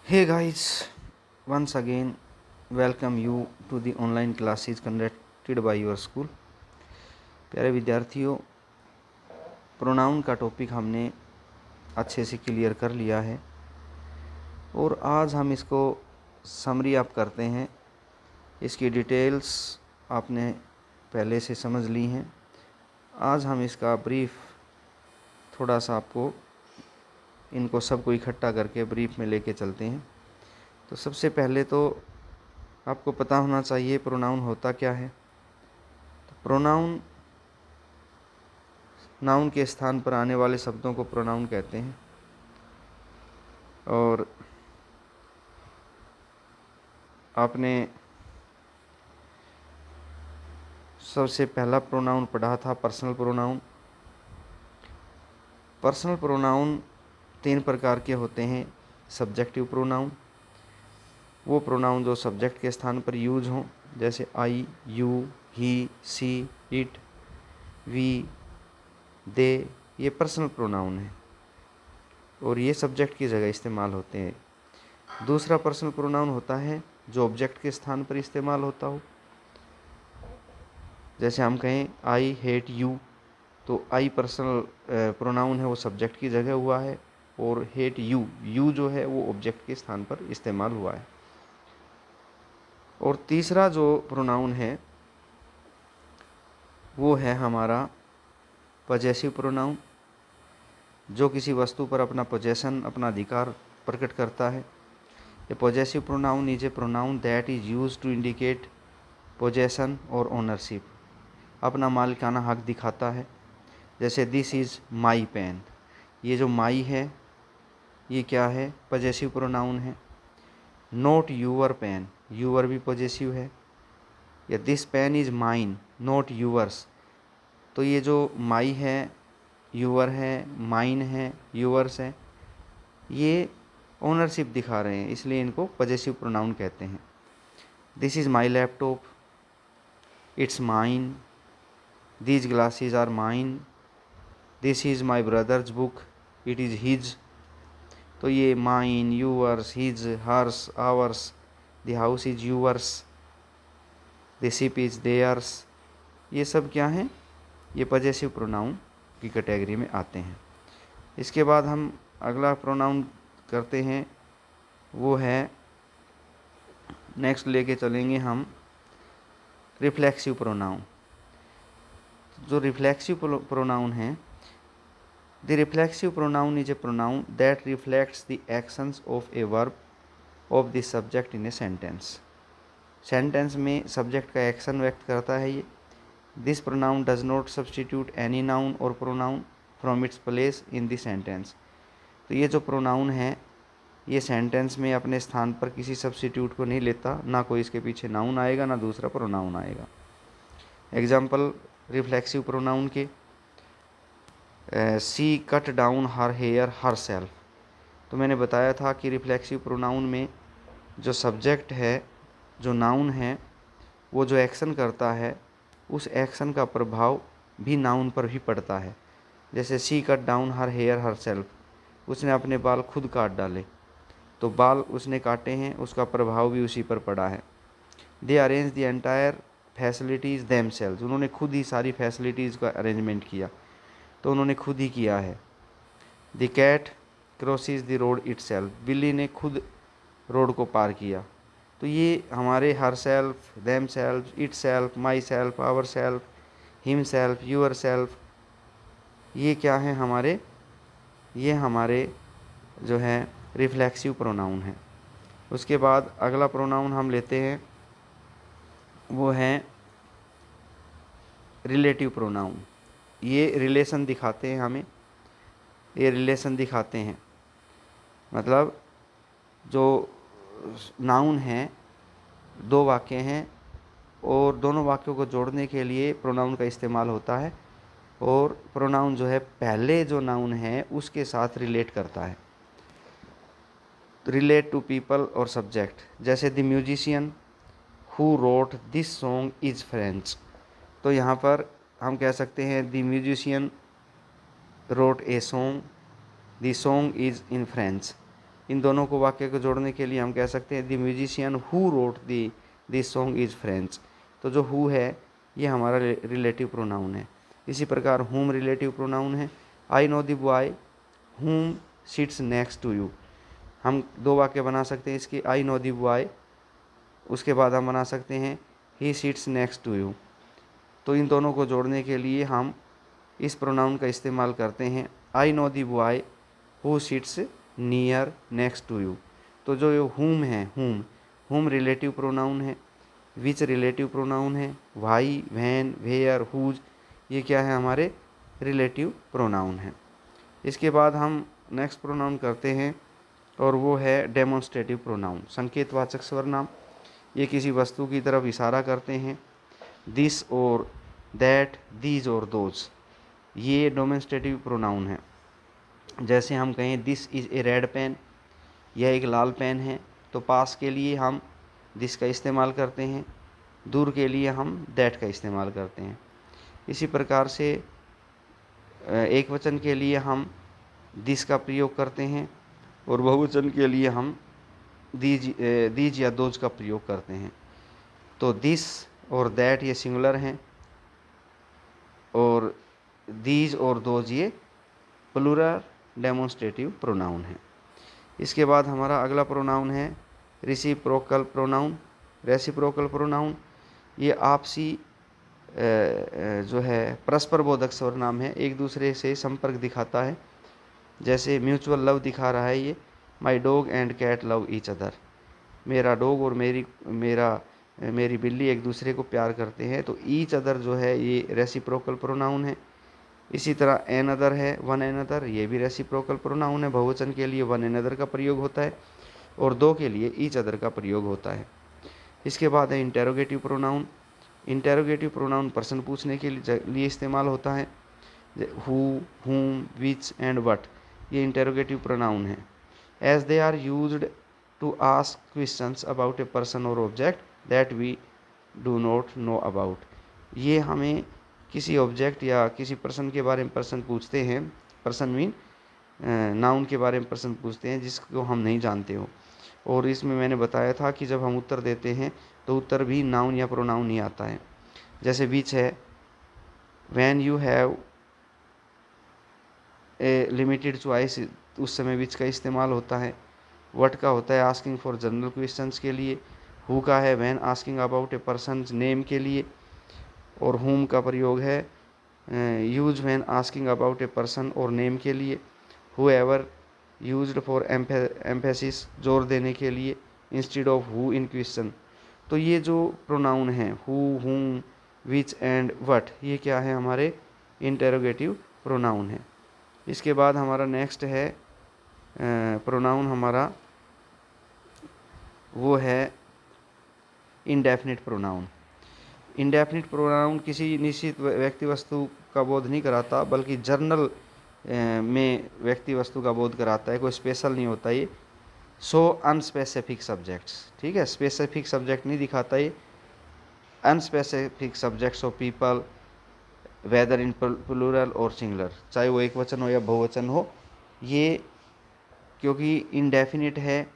Hey guys, once again welcome you to the online classes conducted by your school। प्यारे विद्यार्थियों, pronoun का topic हमने अच्छे से क्लियर कर लिया है और आज हम इसको समरी आप करते हैं। इसकी डिटेल्स आपने पहले से समझ ली हैं। आज हम इसका ब्रीफ थोड़ा सा आपको इनको सबको इकट्ठा करके ब्रीफ में लेके चलते हैं। तो सबसे पहले तो आपको पता होना चाहिए प्रोनाउन होता क्या है। तो प्रोनाउन नाउन के स्थान पर आने वाले शब्दों को प्रोनाउन कहते हैं। और आपने सबसे पहला प्रोनाउन पढ़ा था पर्सनल प्रोनाउन। पर्सनल प्रोनाउन 3 प्रकार के होते हैं। सब्जेक्टिव प्रोनाउन, वो प्रोनाउन जो सब्जेक्ट के स्थान पर यूज हों, जैसे I, you, he, she, it, we, they, ये पर्सनल प्रोनाउन है और ये सब्जेक्ट की जगह इस्तेमाल होते हैं। दूसरा पर्सनल प्रोनाउन होता है जो ऑब्जेक्ट के स्थान पर इस्तेमाल होता हो। जैसे हम कहें आई हेट यू, तो आई पर्सनल प्रोनाउन है, वो सब्जेक्ट की जगह हुआ है, और हेट यू, यू जो है वो ऑब्जेक्ट के स्थान पर इस्तेमाल हुआ है। और तीसरा जो प्रोनाउन है वो है हमारा पजेसिव प्रोनाउन, जो किसी वस्तु पर अपना पोजेशन, अपना अधिकार प्रकट करता है। A possessive pronoun is a pronoun that is use to indicate possession और ओनरशिप, अपना मालिकाना हक दिखाता है। जैसे दिस इज़ माई पेन, ये जो माई है ये क्या है, पॉजेसिव प्रोनाउन है। नॉट यूअर पेन, यूअर भी पॉजेसिव है। या this pen is mine not yours, तो ये जो माई है, यूअर है, माइन है, यूअर्स है, ये ओनरशिप दिखा रहे हैं, इसलिए इनको पॉजेसिव प्रोनाउन कहते हैं। This is my laptop, it's mine, these glasses are mine, this is my brother's book, it is his, तो ये mine, yours, his, hers, ours, the house is yours, the ship is theirs, ये सब क्या हैं, ये possessive pronoun की category में आते हैं। इसके बाद हम अगला प्रोनाउन करते हैं, वो है नेक्स्ट लेके चलेंगे हम रिफ्लेक्सिव प्रोनाउन। जो रिफ्लेक्सिव प्रोनाउन है, the reflexive pronoun is a pronoun that reflects the actions of a verb of the subject in a sentence. Sentence में सब्जेक्ट का एक्शन व्यक्त करता है ये। This pronoun does not substitute any noun और pronoun from its place in the sentence. तो ये जो प्रोनाउन है ये सेंटेंस में अपने स्थान पर किसी सब्सटीट्यूट को नहीं लेता, ना कोई इसके पीछे नाउन आएगा ना दूसरा प्रोनाउन आएगा। एग्जाम्पल रिफ्लेक्सिव प्रोनाउन के, she cut down her hair herself. तो मैंने बताया था कि रिफ्लेक्सिव प्रोनाउन में जो सब्जेक्ट है, जो नाउन है, वो जो एक्शन करता है उस एक्शन का प्रभाव भी नाउन पर भी पड़ता है। जैसे she cut down her hair herself, उसने अपने बाल खुद काट डाले, तो बाल उसने काटे हैं, उसका प्रभाव भी उसी पर पड़ा है। They arrange the entire facilities themselves, उन्होंने खुद ही सारी फैसिलिटीज़ का अरेंजमेंट किया, तो उन्होंने खुद ही किया है। The cat crosses the road itself, बिल्ली ने खुद रोड को पार किया। तो ये हमारे herself, themselves, itself, myself, ourself, himself, yourself, ये क्या है हमारे, ये हमारे जो है रिफ्लेक्सिव प्रोनाउन है। उसके बाद अगला प्रोनाउन हम लेते हैं, वो है रिलेटिव प्रोनाउन। ये रिलेशन दिखाते हैं हमें, ये रिलेशन दिखाते हैं, मतलब जो नाउन है, 2 वाक्य हैं और दोनों वाक्यों को जोड़ने के लिए प्रोनाउन का इस्तेमाल होता है, और प्रोनाउन जो है पहले जो नाउन है उसके साथ रिलेट करता है। रिलेट टू पीपल और सब्जेक्ट, जैसे the musician who wrote this song is French, तो यहाँ पर हम कह सकते हैं the musician wrote a song, the song is in French. इन दोनों को वाक्य को जोड़ने के लिए हम कह सकते हैं the musician who wrote this song is French. तो जो हु है ये हमारा रिलेटिव प्रोनाउन है। इसी प्रकार हुम रिलेटिव प्रोनाउन है। आई नो द बॉय हुम सिट्स नेक्स्ट टू यू। हम दो वाक्य बना सकते हैं इसके, आई नो द बॉय, उसके बाद हम बना सकते हैं he sits next to you. तो इन दोनों को जोड़ने के लिए हम इस प्रोनाउन का इस्तेमाल करते हैं, I know the boy who sits near next to you. तो जो ये हुम है, हुम रिलेटिव प्रोनाउन है, विच रिलेटिव प्रोनाउन है, वाई, व्हेन, वेयर, हुज, ये क्या है हमारे रिलेटिव प्रोनाउन है। इसके बाद हम नेक्स्ट प्रोनाउन करते हैं और वो है डेमोन्स्ट्रेटिव प्रोनाउन, संकेतवाचक सर्वनाम। ये किसी वस्तु की तरफ इशारा करते हैं, दिस और दैट, दीज और दोज, ये डेमोन्स्ट्रेटिव प्रोनाउन है। जैसे हम कहें this is a red pen, यह एक लाल पेन है, तो पास के लिए हम दिस का इस्तेमाल करते हैं, दूर के लिए हम दैट का इस्तेमाल करते हैं। इसी प्रकार से एक वचन के लिए हम दिस का प्रयोग करते हैं और बहुवचन के लिए हम दीज या दोज का प्रयोग करते हैं। तो दिस और दैट ये सिंगुलर हैं और दीज और दोज ये प्लूरल डेमोन्स्ट्रेटिव प्रोनाउन है। इसके बाद हमारा अगला प्रोनाउन है रेसिप्रोकल प्रोनाउन। रेसिप्रोकल प्रोनाउन ये आपसी जो है परस्पर बोधक सर्वनाम है, एक दूसरे से संपर्क दिखाता है। जैसे म्यूचुअल लव दिखा रहा है ये, my dog and cat love each other, मेरा डॉग और मेरी बिल्ली एक दूसरे को प्यार करते हैं। तो ईच अदर जो है ये रेसिप्रोकल प्रोनाउन है। इसी तरह एन अदर है, वन एन अदर, ये भी रेसिप्रोकल प्रोनाउन है। बहुवचन के लिए वन एन अदर का प्रयोग होता है और दो के लिए ईच अदर का प्रयोग होता है। इसके बाद है इंटेरोगेटिव प्रोनाउन। इंटेरोगेटिव प्रोनाउन प्रश्न पूछने के लिए इस्तेमाल होता है। Who, whom, which and what, ये इंटेरोगेटिव प्रोनाउन है। As they are used to ask questions about a person और object that we do not know about, ये हमें किसी ऑब्जेक्ट या किसी पर्सन के बारे में प्रश्न पूछते हैं। पर्सन मीन नाउन के बारे में प्रश्न पूछते हैं जिसको हम नहीं जानते हो। और इसमें मैंने बताया था कि जब हम उत्तर देते हैं तो उत्तर भी नाउन या प्रोनाउन ही आता है। जैसे विच है, when you have a limited choice, उस समय विच का इस्तेमाल होता है। वट का होता है आस्किंग फॉर जनरल क्वेश्चंस के लिए। हु का है when asking about a person name के लिए। और हुम का प्रयोग है use when asking about a person और नेम के लिए। हुएवर यूज्ड फॉर एम्फेसिस, जोर देने के लिए, instead of who in question. तो ये जो प्रोनाउन हैं who, whom, which and what, ये क्या है हमारे इंटेरोगेटिव प्रोनाउन है। इसके बाद हमारा नेक्स्ट है प्रोनाउन हमारा वो है इंडेफिनिट प्रोनाउन। इंडेफिनिट प्रोनाउन किसी निश्चित व्यक्ति वस्तु का बोध नहीं कराता, बल्कि जर्नल में व्यक्ति वस्तु का बोध कराता है, कोई स्पेशल नहीं होता ये। सो अनस्पेसिफिक सब्जेक्ट्स, ठीक है, स्पेसिफिक सब्जेक्ट नहीं दिखाता ये। Unspecific subjects of people whether in plural और सिंगुलर, चाहे वो एक वचन हो या बहुवचन हो, ये क्योंकि इंडेफिनिट है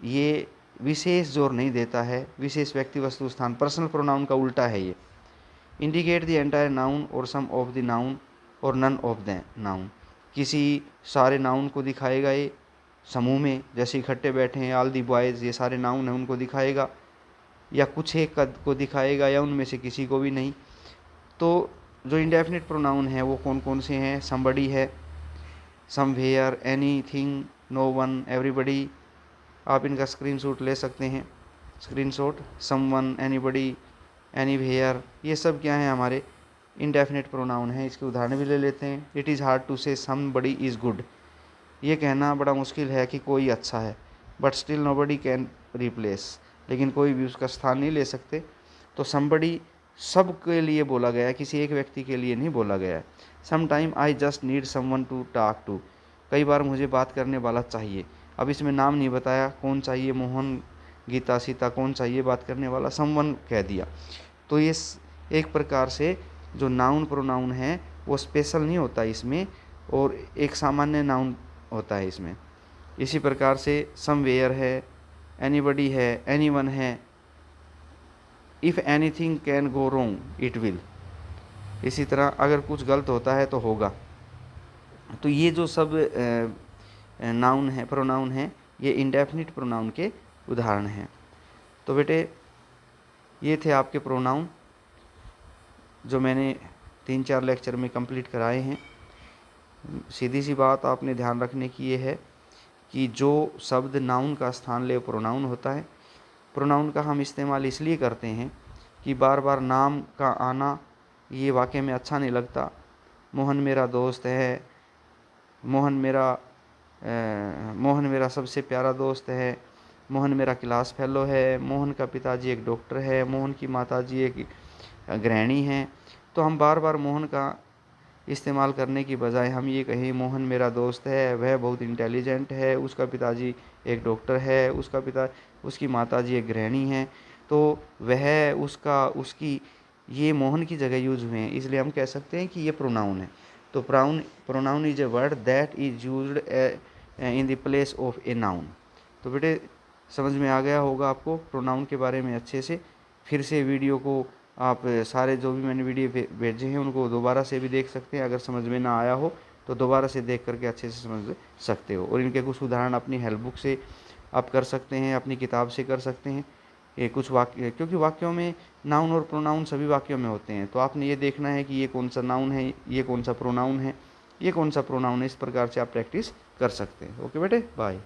ये विशेष जोर नहीं देता है, विशेष व्यक्ति वस्तु स्थान। पर्सनल प्रोनाउन का उल्टा है ये। इंडिकेट द एंटायर नाउन और सम ऑफ द नाउन और नन ऑफ द नाउन, किसी सारे नाउन को दिखाएगा ये समूह में, जैसे इकट्ठे बैठे हैं ऑल दी बॉयज़, ये सारे नाउन हैं उनको दिखाएगा, या कुछ एक को दिखाएगा, या उनमें से किसी को भी नहीं। तो जो इंडेफिनिट प्रोनाउन है वो कौन कौन से हैं? समबडी है, somewhere, anything, no one, everybody. आप इनका स्क्रीनशॉट ले सकते हैं, स्क्रीनशॉट, समवन, एनीबडी, एनीवेयर, ये सब क्या है हमारे इंडेफिनिट प्रोनाउन है। इसके उदाहरण भी ले लेते हैं। इट इज़ हार्ड टू से समबडी इज़ गुड, ये कहना बड़ा मुश्किल है कि कोई अच्छा है। But still nobody can replace, लेकिन कोई भी उसका स्थान नहीं ले सकते। तो समबडी सब के लिए बोला गया है, किसी एक व्यक्ति के लिए नहीं बोला गया है। Some time I just need someone to talk to, कई बार मुझे बात करने वाला चाहिए। अब इसमें नाम नहीं बताया कौन चाहिए, मोहन, गीता, सीता, कौन चाहिए बात करने वाला, समवन कह दिया। तो ये एक प्रकार से जो नाउन प्रोनाउन है वो स्पेशल नहीं होता इसमें, और एक सामान्य नाउन होता है इसमें। इसी प्रकार से समवेयर है, एनीबडी है, एनीवन है, if anything can go wrong it will. इसी तरह अगर कुछ गलत होता है तो होगा। तो ये जो सब नाउन है, प्रोनाउन है, ये इंडेफिनिट प्रोनाउन के उदाहरण हैं। तो बेटे ये थे आपके प्रोनाउन जो मैंने 3-4 लेक्चर में कंप्लीट कराए हैं। सीधी सी बात आपने ध्यान रखने की ये है कि जो शब्द नाउन का स्थान ले प्रोनाउन होता है। प्रोनाउन का हम इस्तेमाल इसलिए करते हैं कि बार बार नाम का आना ये वाकई में अच्छा नहीं लगता। मोहन मेरा दोस्त है, मोहन मेरा सबसे प्यारा दोस्त है, मोहन मेरा क्लास फेलो है, मोहन का पिताजी एक डॉक्टर है, मोहन की माताजी एक गृहिणी हैं। तो हम बार बार मोहन का इस्तेमाल करने की बजाय हम ये कहें मोहन मेरा दोस्त है, वह बहुत इंटेलिजेंट है, उसका पिताजी एक डॉक्टर है, उसकी माताजी एक गृहिणी हैं, तो वह, उसका, उसकी, ये मोहन की जगह यूज हुए हैं, इसलिए हम कह सकते हैं कि ये प्रोनाउन है। तो pronoun is a word that is used in the place of a noun. तो बेटे समझ में आ गया होगा आपको प्रोनाउन के बारे में अच्छे से। फिर से वीडियो को आप सारे जो भी मैंने वीडियो भेजे हैं उनको दोबारा से भी देख सकते हैं। अगर समझ में ना आया हो तो दोबारा से देख करके अच्छे से समझ सकते हो। और इनके कुछ उदाहरण अपनी हेल्प बुक से आप कर सकते हैं, अपनी किताब से कर सकते हैं। ये कुछ वाक्य, क्योंकि वाक्यों में नाउन और प्रोनाउन सभी वाक्यों में होते हैं, तो आपने ये देखना है कि ये कौन सा नाउन है, ये कौन सा प्रोनाउन है, ये कौन सा प्रोनाउन है। इस प्रकार से आप प्रैक्टिस कर सकते हैं। ओके बेटे, बाय।